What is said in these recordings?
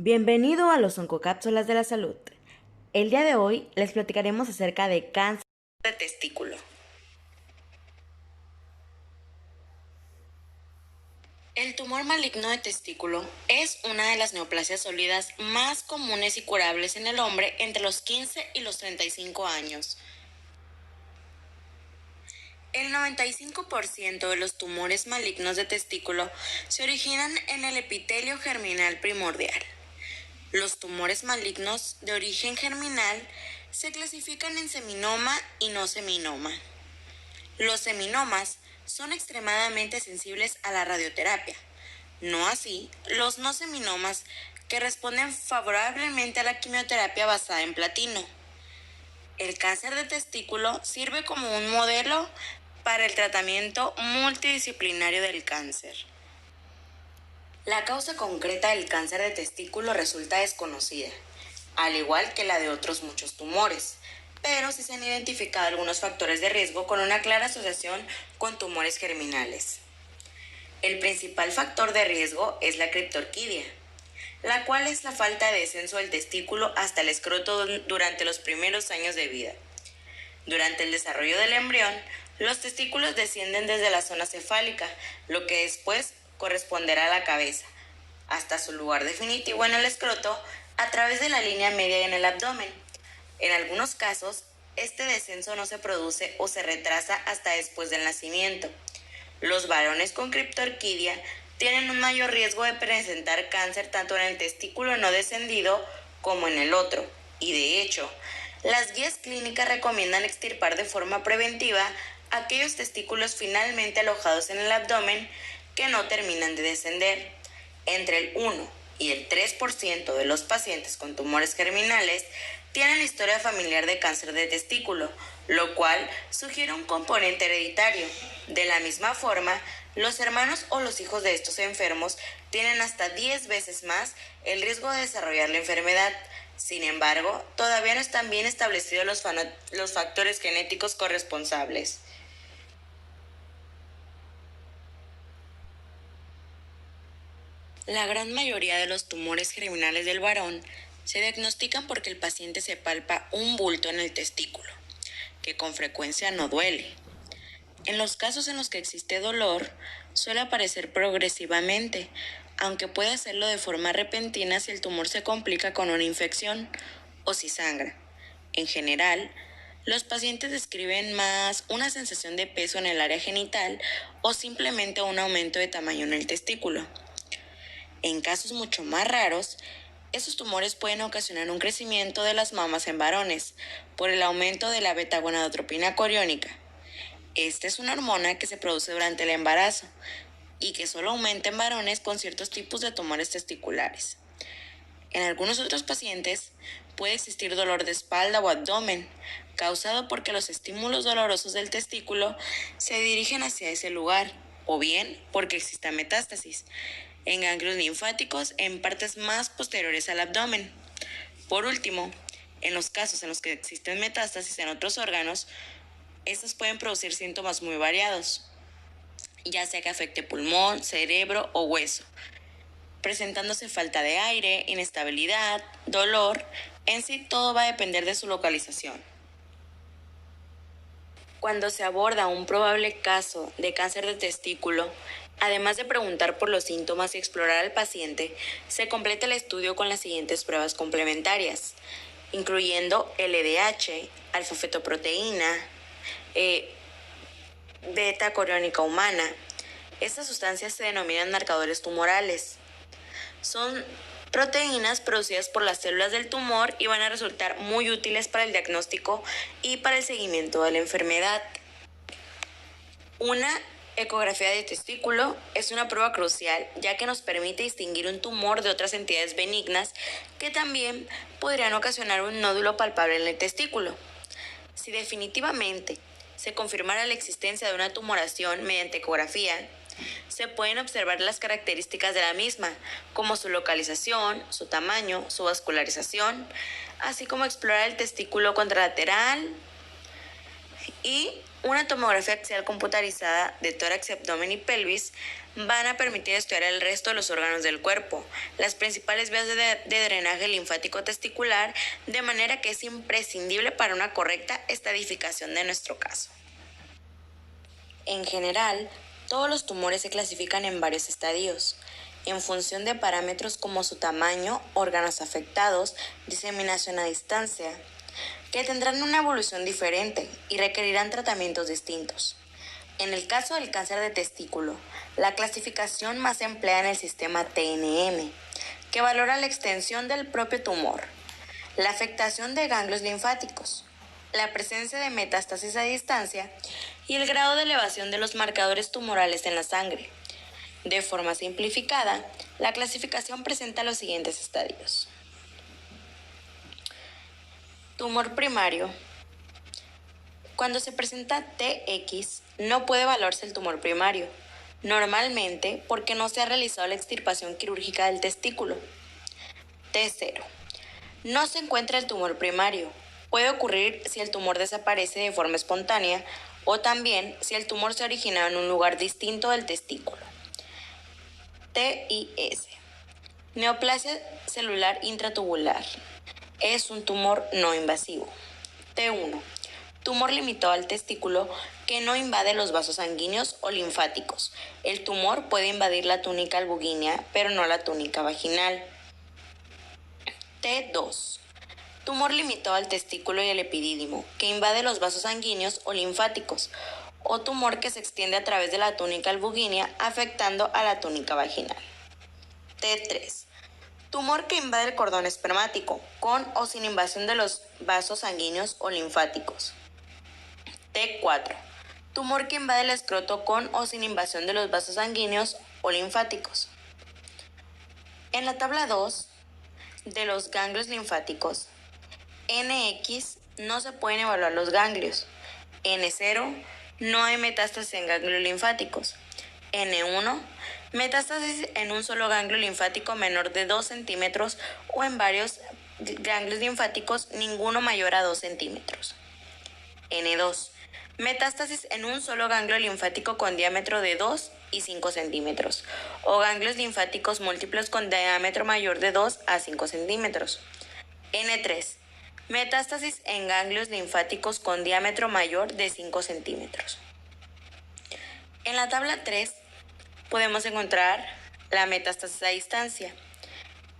Bienvenido a los Oncocápsulas de la Salud. El día de hoy les platicaremos acerca de cáncer de testículo. El tumor maligno de testículo es una de las neoplasias sólidas más comunes y curables en el hombre entre los 15 y los 35 años. El 95% de los tumores malignos de testículo se originan en el epitelio germinal primordial. Los tumores malignos de origen germinal se clasifican en seminoma y no seminoma. Los seminomas son extremadamente sensibles a la radioterapia, no así los no seminomas, que responden favorablemente a la quimioterapia basada en platino. El cáncer de testículo sirve como un modelo para el tratamiento multidisciplinario del cáncer. La causa concreta del cáncer de testículo resulta desconocida, al igual que la de otros muchos tumores, pero sí se han identificado algunos factores de riesgo con una clara asociación con tumores germinales. El principal factor de riesgo es la criptorquidia, la cual es la falta de descenso del testículo hasta el escroto durante los primeros años de vida. Durante el desarrollo del embrión, los testículos descienden desde la zona cefálica, lo que después corresponderá a la cabeza, hasta su lugar definitivo en el escroto a través de la línea media en el abdomen. En algunos casos, este descenso no se produce o se retrasa hasta después del nacimiento. Los varones con criptorquidia tienen un mayor riesgo de presentar cáncer tanto en el testículo no descendido como en el otro, y de hecho, las guías clínicas recomiendan extirpar de forma preventiva aquellos testículos finalmente alojados en el abdomen que no terminan de descender. Entre el 1 y el 3% de los pacientes con tumores germinales tienen historia familiar de cáncer de testículo, lo cual sugiere un componente hereditario. De la misma forma, los hermanos o los hijos de estos enfermos tienen hasta 10 veces más el riesgo de desarrollar la enfermedad. Sin embargo, todavía no están bien establecidos los factores genéticos corresponsables. La gran mayoría de los tumores germinales del varón se diagnostican porque el paciente se palpa un bulto en el testículo, que con frecuencia no duele. En los casos en los que existe dolor, suele aparecer progresivamente, aunque puede hacerlo de forma repentina si el tumor se complica con una infección o si sangra. En general, los pacientes describen más una sensación de peso en el área genital o simplemente un aumento de tamaño en el testículo. En casos mucho más raros, estos tumores pueden ocasionar un crecimiento de las mamas en varones por el aumento de la beta-gonadotropina coriónica. Esta es una hormona que se produce durante el embarazo y que solo aumenta en varones con ciertos tipos de tumores testiculares. En algunos otros pacientes puede existir dolor de espalda o abdomen, causado porque los estímulos dolorosos del testículo se dirigen hacia ese lugar, o bien porque exista metástasis en ganglios linfáticos en partes más posteriores al abdomen. Por último, en los casos en los que existen metástasis en otros órganos, estas pueden producir síntomas muy variados, ya sea que afecte pulmón, cerebro o hueso, presentándose falta de aire, inestabilidad, dolor. En sí, todo va a depender de su localización. Cuando se aborda un probable caso de cáncer de testículo, además de preguntar por los síntomas y explorar al paciente, se completa el estudio con las siguientes pruebas complementarias, incluyendo LDH, alfa-fetoproteína, beta coriónica humana. Estas sustancias se denominan marcadores tumorales. Son proteínas producidas por las células del tumor y van a resultar muy útiles para el diagnóstico y para el seguimiento de la enfermedad. Una ecografía de testículo es una prueba crucial, ya que nos permite distinguir un tumor de otras entidades benignas que también podrían ocasionar un nódulo palpable en el testículo. Si definitivamente se confirmara la existencia de una tumoración mediante ecografía, se pueden observar las características de la misma, como su localización, su tamaño, su vascularización, así como explorar el testículo contralateral y una tomografía axial computarizada de tórax, abdomen y pelvis van a permitir estudiar el resto de los órganos del cuerpo, las principales vías de drenaje linfático testicular, de manera que es imprescindible para una correcta estadificación de nuestro caso. En general, todos los tumores se clasifican en varios estadios, en función de parámetros como su tamaño, órganos afectados, diseminación a distancia, que tendrán una evolución diferente y requerirán tratamientos distintos. En el caso del cáncer de testículo, la clasificación más empleada en el sistema TNM, que valora la extensión del propio tumor, la afectación de ganglios linfáticos, la presencia de metástasis a distancia y el grado de elevación de los marcadores tumorales en la sangre. De forma simplificada, la clasificación presenta los siguientes estadios. Tumor primario. Cuando se presenta TX, no puede evaluarse el tumor primario, normalmente porque no se ha realizado la extirpación quirúrgica del testículo. T0. No se encuentra el tumor primario. Puede ocurrir si el tumor desaparece de forma espontánea o también si el tumor se origina en un lugar distinto del testículo. TIS. Neoplasia celular intratubular. Es un tumor no invasivo. T1. Tumor limitado al testículo que no invade los vasos sanguíneos o linfáticos. El tumor puede invadir la túnica albuginea, pero no la túnica vaginal. T2. Tumor limitado al testículo y el epidídimo, que invade los vasos sanguíneos o linfáticos, o tumor que se extiende a través de la túnica albuginea, afectando a la túnica vaginal. T3. Tumor que invade el cordón espermático, con o sin invasión de los vasos sanguíneos o linfáticos. T4. Tumor que invade el escroto con o sin invasión de los vasos sanguíneos o linfáticos. En la tabla 2 de los ganglios linfáticos, NX no se pueden evaluar los ganglios. N0 no hay metástasis en ganglios linfáticos. N1 metástasis en un solo ganglio linfático menor de 2 centímetros o en varios ganglios linfáticos, ninguno mayor a 2 centímetros. N2 metástasis en un solo ganglio linfático con diámetro de 2 y 5 centímetros o ganglios linfáticos múltiples con diámetro mayor de 2 a 5 centímetros. N3 metástasis en ganglios linfáticos con diámetro mayor de 5 centímetros. En la tabla 3 podemos encontrar la metástasis a distancia.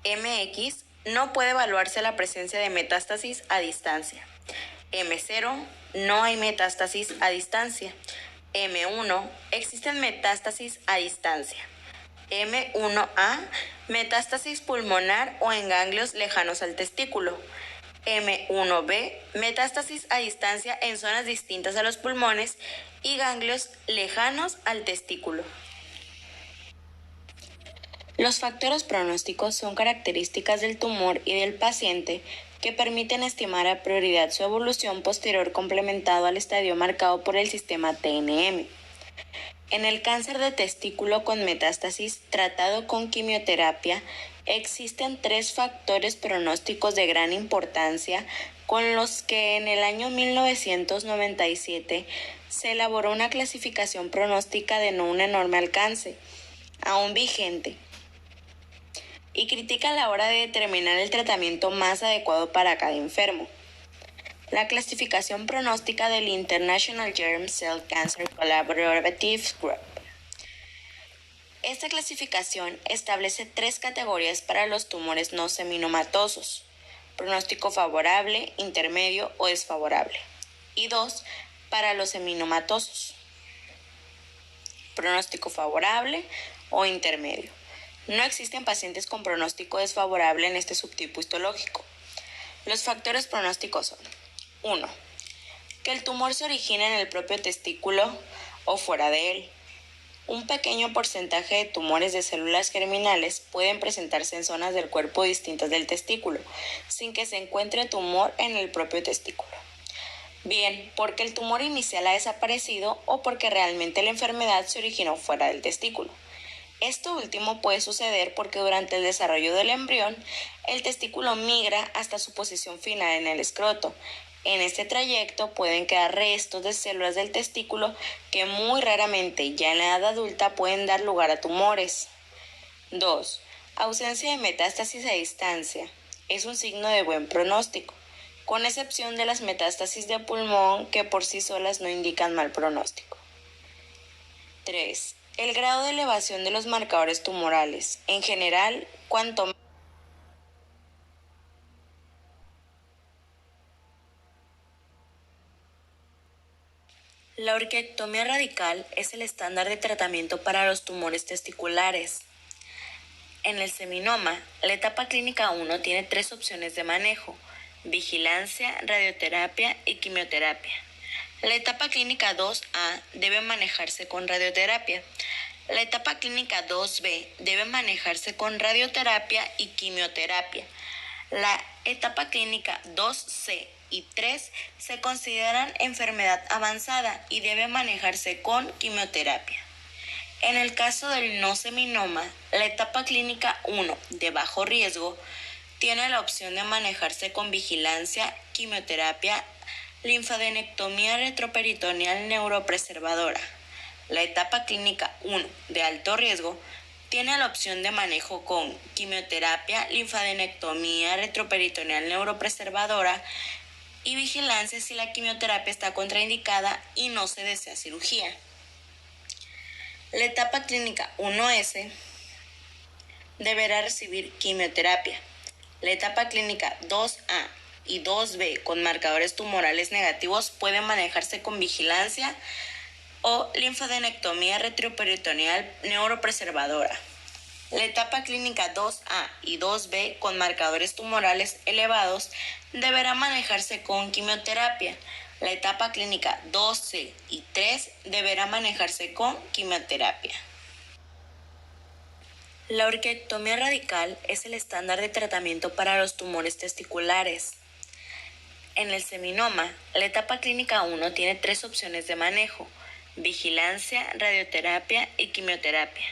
MX no puede evaluarse la presencia de metástasis a distancia. M0 no hay metástasis a distancia. M1 existen metástasis a distancia. M1A metástasis pulmonar o en ganglios lejanos al testículo. M1B metástasis a distancia en zonas distintas a los pulmones y ganglios lejanos al testículo. Los factores pronósticos son características del tumor y del paciente que permiten estimar a prioridad su evolución posterior complementado al estadio marcado por el sistema TNM. En el cáncer de testículo con metástasis tratado con quimioterapia, existen 3 factores pronósticos de gran importancia con los que en el año 1997 se elaboró una clasificación pronóstica de no un enorme alcance, aún vigente, y critica a la hora de determinar el tratamiento más adecuado para cada enfermo. La clasificación pronóstica del International Germ Cell Cancer Collaborative Group. Esta clasificación establece 3 categorías para los tumores no seminomatosos: pronóstico favorable, intermedio o desfavorable, y 2 para los seminomatosos: pronóstico favorable o intermedio. No existen pacientes con pronóstico desfavorable en este subtipo histológico. Los factores pronósticos son: 1. Que el tumor se origine en el propio testículo o fuera de él. Un pequeño porcentaje de tumores de células germinales pueden presentarse en zonas del cuerpo distintas del testículo, sin que se encuentre tumor en el propio testículo. Bien, porque el tumor inicial ha desaparecido o porque realmente la enfermedad se originó fuera del testículo. Esto último puede suceder porque durante el desarrollo del embrión, el testículo migra hasta su posición final en el escroto, En este trayecto pueden quedar restos de células del testículo que muy raramente, ya en la edad adulta, pueden dar lugar a tumores. 2. Ausencia de metástasis a distancia. Es un signo de buen pronóstico, con excepción de las metástasis de pulmón que por sí solas no indican mal pronóstico. 3. El grado de elevación de los marcadores tumorales. En general, cuanto La orquiectomía radical es el estándar de tratamiento para los tumores testiculares. En el seminoma, la etapa clínica 1 tiene 3 opciones de manejo: vigilancia, radioterapia y quimioterapia. La etapa clínica 2A debe manejarse con radioterapia. La etapa clínica 2B debe manejarse con radioterapia y quimioterapia. La etapa clínica 2C y 3 se consideran enfermedad avanzada y debe manejarse con quimioterapia. En el caso del no seminoma, la etapa clínica 1 de bajo riesgo tiene la opción de manejarse con vigilancia, quimioterapia, linfadenectomía retroperitoneal neuropreservadora. La etapa clínica 1 de alto riesgo tiene la opción de manejo con quimioterapia, linfadenectomía retroperitoneal neuropreservadora y vigilancia si la quimioterapia está contraindicada y no se desea cirugía. La etapa clínica 1S deberá recibir quimioterapia. La etapa clínica 2A y 2B con marcadores tumorales negativos puede manejarse con vigilancia o linfadenectomía retroperitoneal neuropreservadora. La etapa clínica 2A y 2B con marcadores tumorales elevados deberá manejarse con quimioterapia. La etapa clínica 2C y 3 deberá manejarse con quimioterapia. La orquiectomía radical es el estándar de tratamiento para los tumores testiculares. En el seminoma, la etapa clínica 1 tiene 3 opciones de manejo: vigilancia, radioterapia y quimioterapia.